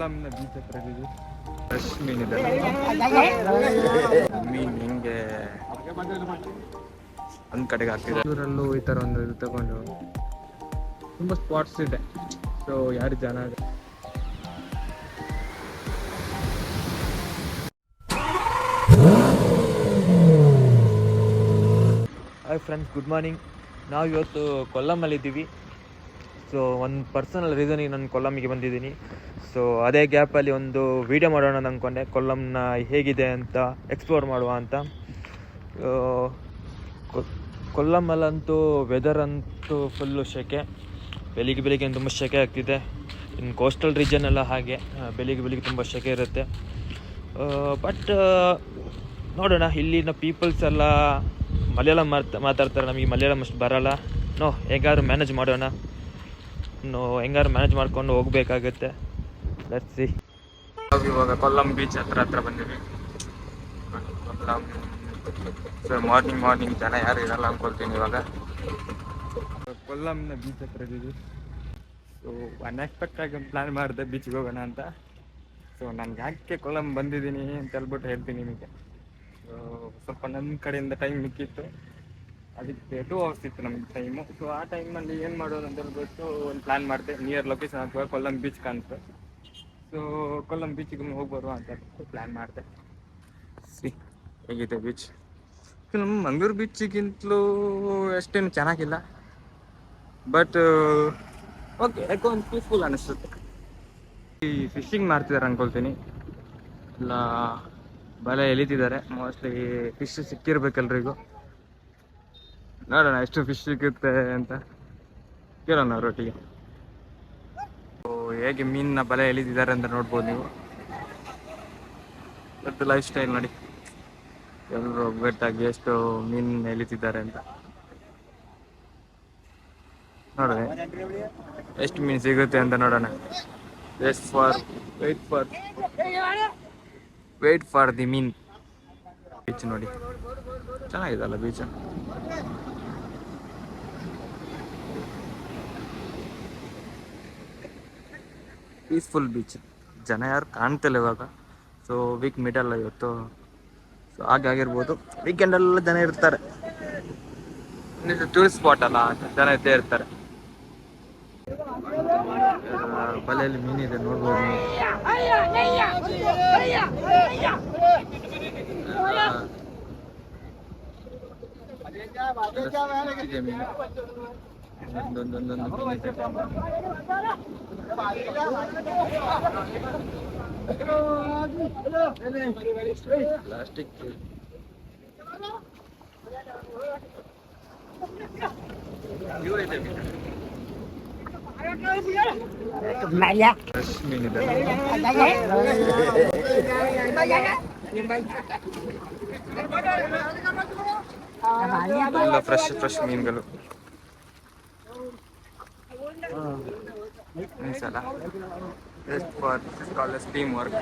ಕೊಲ್ಲಂನ beach ಹತ್ರ ಇದ್ದೀವಿ. Fresh ಮೀನಿದೆ. ಮೀನು ಹಿಂಗೆ ಒಂದು ಕಡೆಗೆ ಹಾಕ್ತಿದೆ. ಊರಲ್ಲೂ ಈ ಥರ ಒಂದು ಇದು ತಗೊಂಡು ತುಂಬ ಸ್ಪಾಟ್ಸ್ ಇದೆ. ಸೊ ಯಾರು ಜನ ಹಾಯ್ ಫ್ರೆಂಡ್ಸ್, ಗುಡ್ ಮಾರ್ನಿಂಗ್. ನಾವು ಇವತ್ತು ಕೊಲ್ಲಮ್ಮಲ್ಲಿದ್ದೀವಿ. ಸೊ ಒಂದು ಪರ್ಸನಲ್ ರೀಸನಿಗೆ ನಾನು ಕೊಲ್ಲಮ್ಮಿಗೆ ಬಂದಿದ್ದೀನಿ. ಸೊ ಅದೇ ಗ್ಯಾಪಲ್ಲಿ ಒಂದು ವೀಡಿಯೋ ಮಾಡೋಣ ಅಂತ ಅಂದ್ಕೊಂಡೆ, ಕೊಲ್ಲಮ್ನ ಹೇಗಿದೆ ಅಂತ ಎಕ್ಸ್ಪ್ಲೋರ್ ಮಾಡುವ ಅಂತ. ಕೊಲ್ಲಮ್ಮಲ್ಲಂತೂ ವೆದರ್ ಅಂತೂ ಫುಲ್ಲು ಸೆಕೆ. ಬೆಳಿಗ್ಗೆ ತುಂಬ ಸೆಕೆ ಆಗ್ತಿದೆ. ಇನ್ನು ಕೋಸ್ಟಲ್ ರೀಜನ್ ಎಲ್ಲ ಹಾಗೆ ಬೆಳಿಗ್ಗೆ ತುಂಬ ಸೆಕೆ ಇರುತ್ತೆ. ಬಟ್ ನೋಡೋಣ, ಇಲ್ಲಿನ ಪೀಪಲ್ಸ್ ಎಲ್ಲ ಮಲಯಾಳಂ ಮಾತಾಡ್ತಾರೆ. ನಮಗೆ ಮಲಯಾಳಂ ಅಷ್ಟು ಬರೋಲ್ಲ. ಹೆಂಗಾದ್ರು ಮ್ಯಾನೇಜ್ ಮಾಡೋಣ. ಹೆಂಗಾರು ಮ್ಯಾನೇಜ್ ಮಾಡ್ಕೊಂಡು ಹೋಗ್ಬೇಕಾಗತ್ತೆ. Let's see. ಇವಾಗ ಕೊಲ್ಲಂ ಬೀಚ್ ಹತ್ರ ಬಂದಿವಿ. ಕೊಲ್ಲಂ ಸೊ ಮಾರ್ನಿಂಗ್ ಜನ ಯಾರು ಇರಲ್ಲ ಅಂದ್ಕೊಳ್ತೀನಿ. ಇವಾಗ ಕೊಲ್ಲಂನ ಬೀಚ್ ಹತ್ರ ಇದ್ದೀವಿ. ಸೊ ಅನ್ಎಕ್ಸ್ಪೆಕ್ಟಾಗಿ ಒಂದು ಪ್ಲ್ಯಾನ್ ಮಾಡಿದೆ ಬೀಚ್ಗೆ ಹೋಗೋಣ ಅಂತ. ಸೊ ನಾನು ಯಾಕೆ ಕೊಲ್ಲಂ ಬಂದಿದ್ದೀನಿ ಅಂತ ಹೇಳ್ಬಿಟ್ಟು ಹೇಳ್ತೀನಿ ನಿಮಗೆ. ಸ್ವಲ್ಪ ನನ್ನ ಕಡೆಯಿಂದ ಟೈಮ್ ಮಿಕ್ಕಿತ್ತು. ಅದಕ್ಕೆ 2 hours ಇತ್ತು ನಮಗೆ ಟೈಮು. ಸೊ ಆ ಟೈಮಲ್ಲಿ ಏನು ಮಾಡೋದು ಅಂತ ಹೇಳ್ಬಿಟ್ಟು ಒಂದು ಪ್ಲ್ಯಾನ್ ಮಾಡಿದೆ. ನಿಯರ್ ಲೊಕೇಶನ್ ಹಾಕುವಾಗ ಕೊಲ್ಲಂ ಬೀಚ್ ಕಾಣಿಸ್ತು. ಸೊ ಕೊಲ್ಲಂ ಬೀಚಿಗೆ ಹೋಗಿ ಬರುವ ಅಂತ ಪ್ಲ್ಯಾನ್ ಮಾಡಿದೆ. ಸಿ ಹೇಗಿದೆ ಬೀಚ್. ನಮ್ಮ ಮಂಗಳೂರು ಬೀಚಿಗಿಂತಲೂ ಅಷ್ಟೇನು ಚೆನ್ನಾಗಿಲ್ಲ. ಬಟ್ ಓಕೆ, ಯಾಕೋ ಒಂದು ಪೀಸ್ಫುಲ್ ಅನ್ನಿಸುತ್ತೆ. ಈ ಫಿಶಿಂಗ್ ಮಾಡ್ತಿದ್ದಾರೆ ಅಂದ್ಕೊಳ್ತೀನಿ. ಇಲ್ಲ ಬಲೆ ಎಳಿತಿದ್ದಾರೆ. Mostly fish ಸಿಕ್ಕಿರ್ಬೇಕೆಲ್ರಿಗೂ. ನೋಡೋಣ ಎಷ್ಟು ಫಿಶ್ ಸಿಗುತ್ತೆ ಅಂತ ಕೇಳೋಣ ಅವರೊಟ್ಟಿಗೆ. ಹೇಗೆ ಮೀನಿನ ಬಲೆ ಎಳಿತಿದ್ದಾರೆ ಅಂತ ನೋಡ್ಬೋದು ನೀವು. ಮತ್ತು ಲೈಫ್ ಸ್ಟೈಲ್ ನೋಡಿ, ಎಲ್ಲರೂ ಒಗ್ಗಟ್ಟಾಗಿ ಎಷ್ಟು ಮೀನು ಎಳಿತಿದ್ದಾರೆ ಅಂತ. ನೋಡೋಣ ಎಷ್ಟು ಮೀನು ಸಿಗುತ್ತೆ ಅಂತ ನೋಡೋಣ. ವೇಟ್ ಫಾರ್ ದಿ ಮೀನ್. ಬೀಚ್ ನೋಡಿ ಚೆನ್ನಾಗಿದೆಲ್ಲ ಬೀಚ್. Peaceful beach. ಜನ ಯಾರು ಕಾಣ್ತಿಲ್ಲ ಇವಾಗ. ಸೊ ವೀಕ್ ಮಿಡಲ್ ಇವತ್ತು. ಸೊ ಆಗಿರ್ಬೋದು. ವೀಕೆಂಡೆಲ್ಲ ಜನ ಇರ್ತಾರೆ. ಟೂರಿಸ್ಟ್ ಸ್ಪಾಟ್ ಅಲ್ಲ, ಜನ ಇದ್ದೇ ಇರ್ತಾರೆ. ಬಲೆಯಲ್ಲಿ ಮೀನಿದೆ ನೋಡ್ಬೋದು. ಪ್ಲಾಸ್ಟಿಕ್ ಫ್ರೆಶ್ ಮೀನಿದೆ. ಎಲ್ಲ ಫ್ರೆಶ್ ಮೀನುಗಳು. ಅನ್ಸಲ್ಲ just for college team work.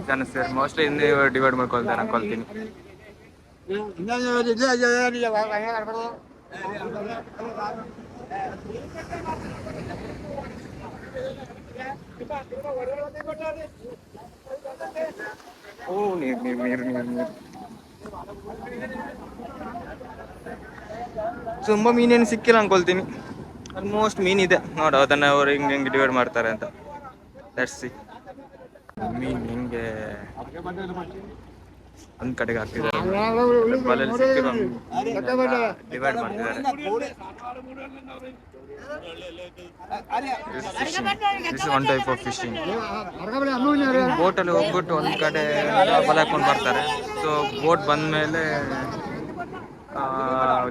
ಜನ ಸೇರಿ ಮೋಸ್ಟ್ಲಿ ಹಿಂದೆ ಡಿವೈಡ್ ಮಾಡ್ಕೊಳ್ತಾರೆ ಅನ್ಕೊಳ್ತೀನಿ. ನೀರು ತುಂಬ ಮೀನೇನು ಸಿಕ್ಕಿಲ್ಲ ಅನ್ಕೊಳ್ತೀನಿ. ಆಲ್ಮೋಸ್ಟ್ ಮೀನಿದೆ ನೋಡು. ಅದನ್ನು ಅವ್ರು ಹೆಂಗೆ ಡಿವೈಡ್ ಮಾಡ್ತಾರೆ ಅಂತ. Let's see. ಮೀನು ಹೆಂಗೆ ಒಂದು ಕಡೆಗೆ ಹಾಕ್ತಿದ್ದಾರೆ. ಬಲೆಯಲ್ಲಿ ಸಿಕ್ಕಿರೋ ಡಿವೈಡ್ ಮಾಡ್ತಿದ್ದಾರೆ. This one type of fishing. ಬೋಟಲ್ಲಿ ಹೋಗ್ಬಿಟ್ಟು ಒಂದು ಕಡೆ ಬಲೆ ಹಾಕೊಂಡು ಬರ್ತಾರೆ. ಸೊ ಬೋಟ್ ಬಂದಮೇಲೆ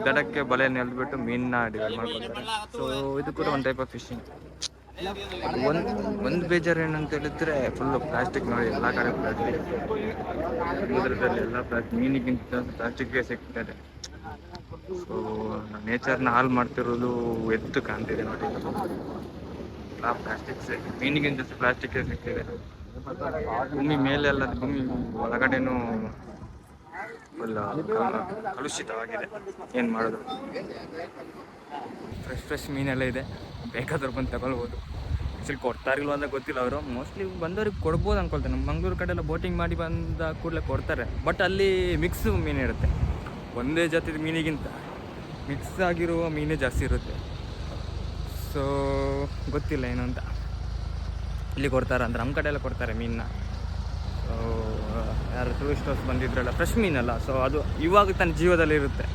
ದಡಕ್ಕೆ ಬಲೆ ನೆಲ್ಬಿಟ್ಟು ಮೀನನ್ನ ಡಿವೈಡ್ ಮಾಡ್ಕೊಳ್ತಾರೆ. ಸೊ ಇದು ಕೂಡ ಒಂದು ಟೈಪ್ ಆಫ್ ಫಿಶಿಂಗ್. ಒಂದು ಬೇಜಾರು ಏನಂತ ಹೇಳಿದ್ರೆ ಫುಲ್ಲು ಪ್ಲಾಸ್ಟಿಕ್ ನೋಡಿ. ಎಲ್ಲ ಕಡೆ ಪ್ಲಾಸ್ಟಿಕ್. ಸಮುದ್ರದಲ್ಲಿ ಎಲ್ಲ ಪ್ಲಾಸ್ಟಿಕ್. ಮೀನಿಗಿಂತ ಪ್ಲಾಸ್ಟಿಕ್ಗೆ ಸಿಗ್ತದೆ. ಸೊ ನೇಚರ್ನ ಹಾಳು ಮಾಡ್ತಿರೋದು ಎದ್ದು ಕಾಣ್ತಿದೆ ನೋಡಿ. ಎಲ್ಲ ಪ್ಲಾಸ್ಟಿಕ್ಸ್. ಮೀನಿಗಿಂತ ಪ್ಲಾಸ್ಟಿಕ್ ಸಿಗ್ತಿದೆ. ಭೂಮಿ ಮೇಲೆ ಅಲ್ಲ, ಭೂಮಿ ಒಳಗಡೆನೂ ಫುಲ್ ಕಲುಷಿತವಾಗಿದೆ. ಏನು ಮಾಡೋದು. ಫ್ರೆಶ್ ಮೀನೆಲ್ಲ ಇದೆ. ಬೇಕಾದವ್ರು ಬಂದು ತಗೊಳ್ಬೋದು. ಆ್ಯಕ್ಚುಲಿ ಕೊಡ್ತಾರಿಲ್ವ ಅಂತ ಗೊತ್ತಿಲ್ಲ, ಅವರು ಮೋಸ್ಟ್ಲಿ ಬಂದವ್ರಿಗೆ ಕೊಡ್ಬೋದು ಅಂದ್ಕೊಳ್ತಾರೆ. ನಮ್ಮ ಮಂಗಳೂರು ಕಡೆ ಎಲ್ಲ ಬೋಟಿಂಗ್ ಮಾಡಿ ಬಂದ ಕೂಡಲೇ ಕೊಡ್ತಾರೆ. ಬಟ್ ಅಲ್ಲಿ ಮಿಕ್ಸ್ ಮೀನು ಇರುತ್ತೆ, ಒಂದೇ ಜಾತಿದ ಮೀನಿಗಿಂತ ಮಿಕ್ಸ್ ಆಗಿರುವ ಮೀನೇ ಜಾಸ್ತಿ ಇರುತ್ತೆ. ಸೊ ಗೊತ್ತಿಲ್ಲ ಏನು ಅಂತ. ಇಲ್ಲಿ ಕೊಡ್ತಾರೆ ಅಂದರೆ ನಮ್ಮ ಕಡೆ ಎಲ್ಲ ಕೊಡ್ತಾರೆ ಮೀನನ್ನ. ಸೊ ಯಾರು ಟೂರಿಸ್ಟರ್ಸ್ ಬಂದಿದ್ರಲ್ಲ, ಫ್ರೆಶ್ ಮೀನಲ್ಲ, ಸೊ ಅದು ಇವಾಗ ತನ್ನ ಜೀವದಲ್ಲಿ ಇರುತ್ತೆ,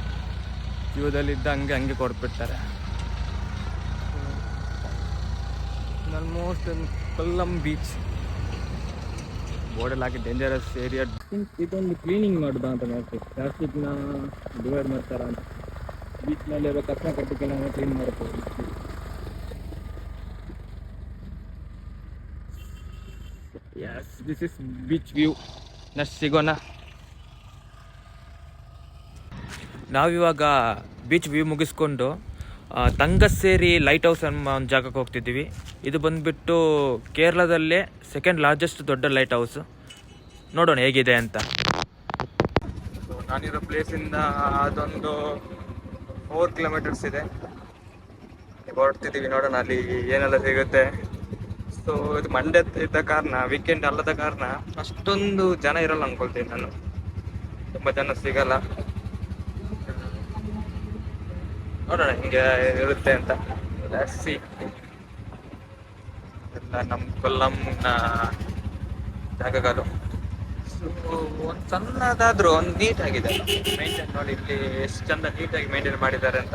ಜೀವದಲ್ಲಿದ್ದ ಹಂಗೆ ಕೊಟ್ಬಿಡ್ತಾರೆ. ಆಲ್ಮೋಸ್ಟ್ ಕೊಲ್ಲಂ ಬೀಚ್ ಬೋರ್ಡಲ್ಲಿ ಹಾಕಿ ಡೇಂಜರಸ್ ಏರಿಯಾ. ಇದೊಂದು ಕ್ಲೀನಿಂಗ್ ಮಾಡೋದಾ ಅಂತ ನೋಡ್ತೀವಿ, ಪ್ಲಾಸ್ಟಿಕ್ನ ಡಿವೈಡ್ ಮಾಡ್ತಾರ ಅಂತ. ಬೀಚ್ನಲ್ಲಿರೋ ಕಸ ಕಟ್ಟಿಗೆಲ್ಲ ಕ್ಲೀನ್ ಮಾಡ್ತೀವಿ. Yes, this is beach view. Next ಸಿಗೋಣ. ನಾವಿವಾಗ ಬೀಚ್ ವ್ಯೂ ಮುಗಿಸ್ಕೊಂಡು ತಂಗಸ್ಸೇರಿ ಲೈಟ್ ಹೌಸ್ ಅನ್ನೋ ಒಂದು ಜಾಗಕ್ಕೆ ಹೋಗ್ತಿದ್ದೀವಿ. ಇದು ಬಂದುಬಿಟ್ಟು ಕೇರಳದಲ್ಲೇ ಸೆಕೆಂಡ್ ಲಾರ್ಜೆಸ್ಟ್ ದೊಡ್ಡ ಲೈಟ್ ಹೌಸು. ನೋಡೋಣ ಹೇಗಿದೆ ಅಂತ. ನಾನಿರೋ ಪ್ಲೇಸಿಂದ ಅದೊಂದು 4 ಕಿಲೋಮೀಟರ್ಸ್ ಇದೆ. ಹೊರಡ್ತಿದ್ದೀವಿ, ನೋಡೋಣ ಅಲ್ಲಿ ಏನೆಲ್ಲ ಸಿಗುತ್ತೆ. ಸೊ ಇದು ಮಂಡೇ ಇದ್ದ ಕಾರಣ, ವೀಕೆಂಡ್ ಅಲ್ಲದ ಕಾರಣ ಅಷ್ಟೊಂದು ಜನ ಇರಲ್ಲ ಅಂದ್ಕೊಳ್ತೀನಿ ನಾನು, ತುಂಬ ಜನ ಸಿಗಲ್ಲ. ನೋಡೋಣ ಹಿಂಗೆ ಇರುತ್ತೆ ಅಂತ. ಜಾಸ್ತಿ ಎಲ್ಲ ನಮ್ಮ ಕೊಲ್ಲಂನ ಜಾಗಗಳು. ಒಂದು ಸಣ್ಣದಾದರೂ ಒಂದು ನೀಟಾಗಿದೆ ಮೇಂಟೈನ್. ನೋಡಿ ಇಲ್ಲಿ ಎಷ್ಟು ಚಂದ ನೀಟಾಗಿ ಮೇಂಟೈನ್ ಮಾಡಿದ್ದಾರೆ ಅಂತ.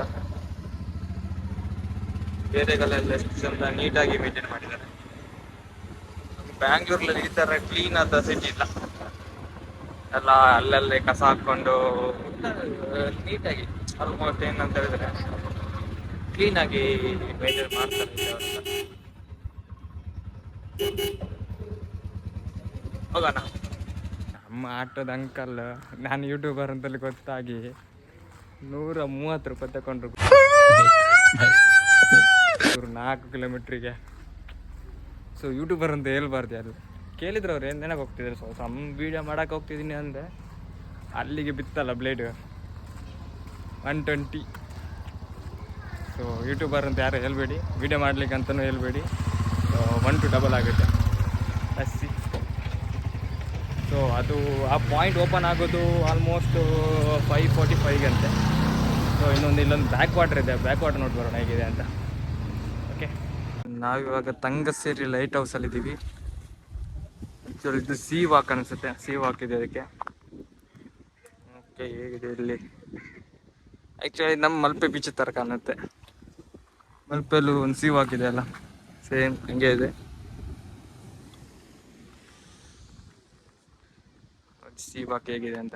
ಬೇರೆಗಳೆಲ್ಲ ಎಷ್ಟು ಚಂದ ನೀಟಾಗಿ ಮೇಂಟೈನ್ ಮಾಡಿದ್ದಾರೆ. ಬ್ಯಾಂಗ್ಳೂರಲ್ಲಿ ಈ ಥರ ಕ್ಲೀನ್ ಆದ ಸಿಟಿ ಇಲ್ಲ. ಎಲ್ಲ ಅಲ್ಲಲ್ಲೇ ಕಸ ಹಾಕ್ಕೊಂಡು ನೀಟಾಗಿ, ಆಲ್ಮೋಸ್ಟ್ ಏನಂತ ಹೇಳಿದ್ರೆ ಕ್ಲೀನಾಗಿ ಮೇಂಟೈನ್ ಮಾಡ್ತಾರೆ ಅವರೆಲ್ಲ. ಹೋಗೋಣ. ನಮ್ಮ ಆಟೋದ ಅಂಕಲ್ ನಾನು ಯೂಟ್ಯೂಬರ್ ಅಂತಲ್ಲಿ ಗೊತ್ತಾಗಿ 130 ರೂಪಾಯಿ ತಗೊಂಡ್ರು 4 ಕಿಲೋಮೀಟ್ರಿಗೆ. ಸೊ ಯೂಟ್ಯೂಬರ್ ಅಂತ ಹೇಳ್ಬಾರ್ದು ಯಾರು. ಕೇಳಿದ್ರು ಅವ್ರು ಏನು ನೆನಕ್ಕೆ ಹೋಗ್ತಿದ್ರು. ಸೊ ಸಮ್ ವೀಡಿಯೋ ಮಾಡೋಕೆ ಹೋಗ್ತಿದ್ದೀನಿ ಅಂದರೆ ಅಲ್ಲಿಗೆ ಬಿತ್ತಲ್ಲ ಬ್ಲೇಡ್ 120. ಸೊ ಯೂಟ್ಯೂಬರ್ ಅಂತ ಯಾರು ಹೇಳ್ಬೇಡಿ, ವೀಡಿಯೋ ಮಾಡ್ಲಿಕ್ಕೆ ಅಂತಲೂ ಹೇಳ್ಬೇಡಿ. ಸೊ 1 to 2 ಆಗುತ್ತೆ ಅಸ್ಸಿ. ಸೊ ಅದು ಆ ಪಾಯಿಂಟ್ ಓಪನ್ ಆಗೋದು ಆಲ್ಮೋಸ್ಟ್ 5:45 ಅಂತೆ. ಸೊ ಇಲ್ಲೊಂದು ಬ್ಯಾಕ್ ವಾಟರ್ ಇದೆ, ಬ್ಯಾಕ್ ವಾಟರ್ ನೋಡಿ ಬರೋಣ ಹೇಗಿದೆ ಅಂತ. ಓಕೆ, ನಾವಿವಾಗ ತಂಗಸ್ಸೇರಿ ಲೈಟ್ ಹೌಸಲ್ಲಿದ್ದೀವಿ. ಆ್ಯಕ್ಚುಲಿ ಇದು ಸೀ ವಾಕ್ ಅನಿಸುತ್ತೆ, ಸೀ ವಾಕ್ ಇದೆ ಅದಕ್ಕೆ. ಓಕೆ, ಹೇಗಿದೆ ಇಲ್ಲಿ? ಆ್ಯಕ್ಚುಲಿ ನಮ್ಮ ಮಲ್ಪೆ ಬೀಚ್ ಥರ ಕಾಣುತ್ತೆ. ಮಲ್ಪೆಲ್ಲೂ ಒಂದು ಸೀ ವಾಕ್ ಇದೆ ಅಲ್ಲ, ಸೇಮ್ ಹಂಗೆ ಇದೆ. ಸೀ ವಾಕ್ ಹೇಗಿದೆ ಅಂತ.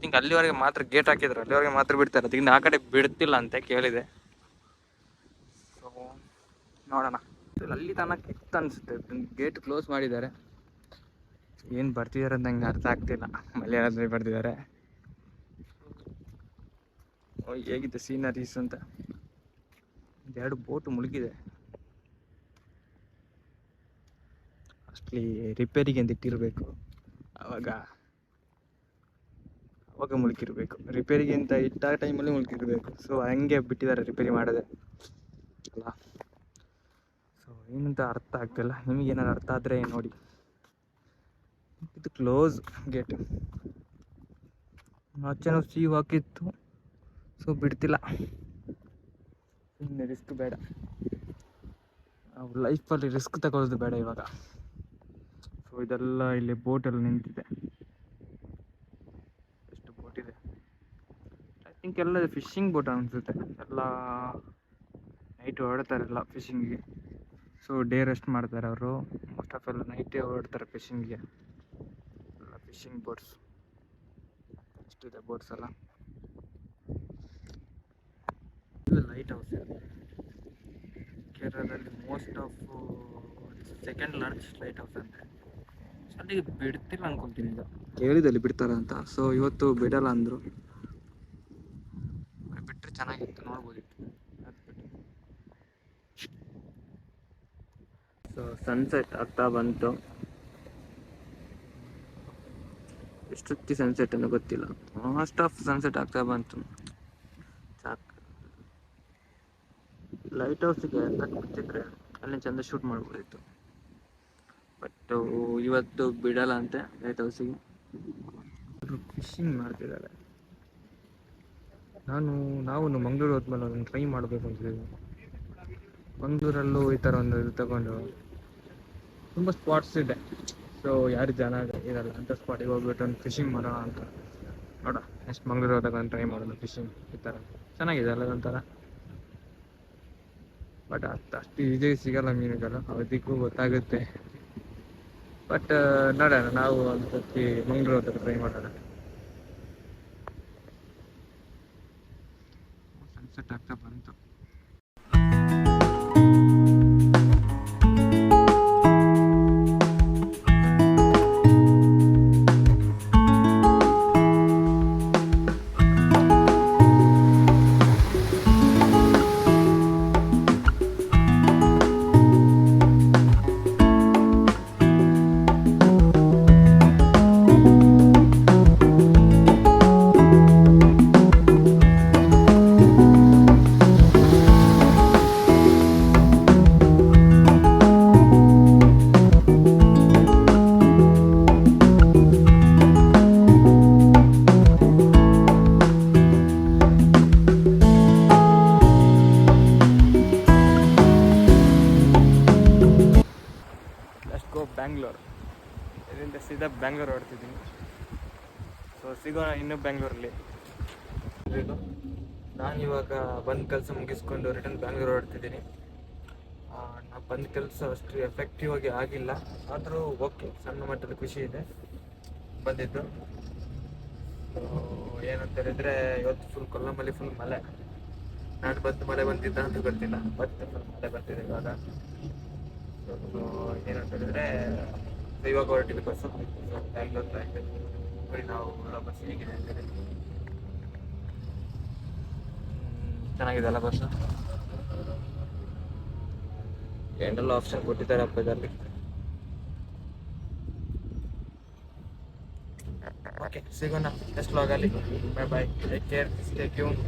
ಥಿಂಕ್ ಅಲ್ಲಿವರೆಗೆ ಮಾತ್ರ ಗೇಟ್ ಹಾಕಿದ್ರು, ಅಲ್ಲಿವರೆಗೆ ಮಾತ್ರ ಬಿಡ್ತಾರೆ. ಅದಕ್ಕೆ ಆ ಕಡೆ ಬಿಡ್ತಿಲ್ಲ ಅಂತ ಕೇಳಿದೆ. ಸೊ ನೋಡೋಣ. ಅಲ್ಲಿ ತನಕ ಇತ್ತು ಅನಿಸುತ್ತೆ, ಗೇಟ್ ಕ್ಲೋಸ್ ಮಾಡಿದ್ದಾರೆ. ಏನು ಬರ್ತಿದ್ದಾರೆ ಅಂತ ನಂಗೆ ಅರ್ಥ ಆಗ್ತಿಲ್ಲ. ಮಲಯಾಳದಲ್ಲಿ ಬರ್ತಿದ್ದಾರೆ. ಹೇಗಿದೆ ಸೀನರೀಸ್ ಅಂತ. 2 ಬೋಟು ಮುಳುಗಿದೆ. ಅಷ್ಟಲಿ ರಿಪೇರಿಗೆ ಅಂತ ಇಟ್ಟಿರಬೇಕು, ಅವಾಗ ಮುಳುಗಿರ್ಬೇಕು. ರಿಪೇರಿಗೆ ಅಂತ ಇಟ್ಟ ಟೈಮಲ್ಲಿ ಮುಳುಗಿರ್ಬೇಕು. ಸೊ ಹಂಗೆ ಬಿಟ್ಟಿದ್ದಾರೆ ರಿಪೇರಿ ಮಾಡೋದೆ ಅಲ್ಲ. ಸೊ ಏನಂತ ಅರ್ಥ ಆಗ್ತಿಲ್ಲ. ನಿಮಗೇನಾದ್ರು ಅರ್ಥ ಆದರೆ ನೋಡಿ. ಇದು ಕ್ಲೋಸ್ ಗೇಟ್. ಆಚೆನೂ ಸೀ ಹಾಕಿತ್ತು, ಸೊ ಬಿಡ್ತಿಲ್ಲ. ಇನ್ನು ರಿಸ್ಕ್ ಬೇಡ, ಲೈಫಲ್ಲಿ ರಿಸ್ಕ್ ತಗೊಳ್ಳೋದು ಬೇಡ ಇವಾಗ. ಸೊ ಇದೆಲ್ಲ ಇಲ್ಲಿ ಬೋಟೆಲ್ಲ ನಿಂತಿದೆ. ಎಷ್ಟು ಬೋಟ್ ಇದೆ? ಐ ಥಿಂಕ್ ಎಲ್ಲ ಫಿಶಿಂಗ್ ಬೋಟ್ ಅನಿಸುತ್ತೆ. ಎಲ್ಲ ನೈಟ್ ಹೊರಡ್ತಾರೆಲ್ಲ ಫಿಶಿಂಗಿಗೆ. ಸೊ ಡೇ ರೆಸ್ಟ್ ಮಾಡ್ತಾರೆ ಅವರು. ಮೋಸ್ಟ್ ಆಫ್ ಎಲ್ಲ ನೈಟೇ ಹೊರಡ್ತಾರೆ ಫಿಶಿಂಗಿಗೆ. ಎಲ್ಲ ಫಿಶಿಂಗ್ ಬೋಟ್ಸ್ ಎಷ್ಟಿದೆ ಬೋಟ್ಸ್ ಎಲ್ಲ. ಲೈಟ್ ಹೌಸ್ ಕೇರಳದಲ್ಲಿ most of second largest light house ಅಂತೆ. ಅಲ್ಲಿಗೆ ಬಿಡ್ತಿಲ್ಲ ಅನ್ಕೊಂತೀನಿ. ಈಗ ಕೇಳಿದಲ್ಲಿ ಬಿಡ್ತಾರೆ ಅಂತ. ಸೊ ಇವತ್ತು ಬಿಡಲ್ಲ ಅಂದರು. ಬಿಟ್ಟರೆ ಚೆನ್ನಾಗಿತ್ತು, ನೋಡ್ಬೋದಿತ್ತು. ಸೊ ಸನ್ಸೆಟ್ ಆಗ್ತಾ ಬಂತು. ಎಷ್ಟೊತ್ತಿ ಸನ್ಸೆಟ್ ಅನ್ನೋ ಗೊತ್ತಿಲ್ಲ. ಮೋಸ್ಟ್ ಆಫ್ ಸನ್ಸೆಟ್ ಆಗ್ತಾ ಬಂತು. ಸಾಕು. ಲೈಟ್ ಹೌಸಿಗೆ ಅಂತ ಕೂತಿದ್ರೆ ಅಲ್ಲಿ ಚೆಂದ ಶೂಟ್ ಮಾಡ್ಬೋದಿತ್ತು. ಬಟ್ ಇವತ್ತು ಬಿಡಲ್ಲ ಅಂತೆ ಲೈಟ್ ಹೌಸಿಗೆ. ಫಿಶಿಂಗ್ ಮಾಡ್ತಿದ್ದಾರೆ. ನಾವು ಮಂಗಳೂರು ಹೋದ್ಮೇಲೆ ಅದನ್ನು ಟ್ರೈ ಮಾಡಬೇಕು ಅಂತಿದ್ದೀವಿ. ಮಂಗಳೂರಲ್ಲೂ ಈ ಥರ ಒಂದು ಇದು ತಗೊಂಡು ತುಂಬ ಸ್ಪಾಟ್ಸ್ ಇದೆ. ಸೊ ಯಾರು ಜನ ಇರಲ್ಲ ಅಂತ ಸ್ಪಾಟಿಗೆ ಹೋಗ್ಬಿಟ್ಟು ಒಂದು ಫಿಶಿಂಗ್ ಮಾಡೋಣ ಅಂತ. ನೋಡ ನೆಕ್ಸ್ಟ್ ಮಂಗಳೂರು ಹೋದಾಗ ಒಂದು ಟ್ರೈ ಮಾಡೋಣ ಫಿಶಿಂಗ್. ಈ ಥರ ಚೆನ್ನಾಗಿದೆ ಅಲ್ಲ ಒಂಥರ. ಬಟ್ ಅಷ್ಟು ಈಜಿಯಾಗಿ ಸಿಗಲ್ಲ ಮೀನುಗಳು, ಅದಕ್ಕೂ ಗೊತ್ತಾಗುತ್ತೆ. ಬಟ್ ನೋಡೋಣ, ನಾವು ಒಂದು ಸರ್ತಿ ಮಂಗಳೂರು ಹೋದಾಗ ಟ್ರೈ ಮಾಡೋಣ. ಸನ್ಸೆಟ್ ಆಗ್ತಾ ಬಂತು. ಬ್ಯಾಂಗ್ಳೂರ್, ಇದರಿಂದ ಸೀದಾ ಬ್ಯಾಂಗ್ಳೂರ್ ಹೊಡ್ತಿದ್ದೀನಿ. ಸೊ ಸಿಗೋಣ ಇನ್ನೂ ಬ್ಯಾಂಗ್ಳೂರಲ್ಲಿ. ನಾನಿವಾಗ ಬಂದ ಕೆಲಸ ಮುಗಿಸ್ಕೊಂಡು ರಿಟರ್ನ್ ಬ್ಯಾಂಗ್ಳೂರ್ ಹೊಡ್ತಿದ್ದೀನಿ. ನಾ ಬಂದ ಕೆಲಸ ಅಷ್ಟು ಎಫೆಕ್ಟಿವ್ ಆಗಿ ಆಗಿಲ್ಲ, ಆದರೂ ಓಕೆ, ಸಣ್ಣ ಮಟ್ಟದ ಖುಷಿ ಇದೆ ಬಂದಿದ್ದು. ಏನಂತ ಹೇಳಿದರೆ ಇವತ್ತು ಫುಲ್ ಕೊಲ್ಲಂಬಲ್ಲಿ ಫುಲ್ ಮಳೆ. ನಾನು ಬಂದು ಮಳೆ ಬಂದಿದ್ದ ಅಂತ ಗೊತ್ತಿಲ್ಲ, ಬಟ್ ಫುಲ್ ಮಳೆ ಬರ್ತಿದೆ ಇವಾಗ. ಏನಂತ ಹೇಳಿದ್ರೆ ಇವಾಗ ಹೊರಟಿದ್ದು ಬಸ್ಸು ಬ್ಯಾಂಗ್ಳೂರ್ ಫ್ಲೈಟ್. ನೋಡಿ ನಾವು ಬಸ್ ಹೇಗಿದೆ ಅಂತ ಹೇಳಿ. ಚೆನ್ನಾಗಿದೆ ಅಲ್ಲ ಬಸ್ಸು. ಎಂಡೆಲ್ಲ ಆಪ್ಷನ್ ಕೊಟ್ಟಿದ್ದಾರಪ್ಪ ಇದರಲ್ಲಿ. ಓಕೆ, ಸಿಗೋಣ ನೆಕ್ಸ್ಟ್ ವ್ಲಾಗಲ್ಲಿ. Bye bye, take care, stay tune.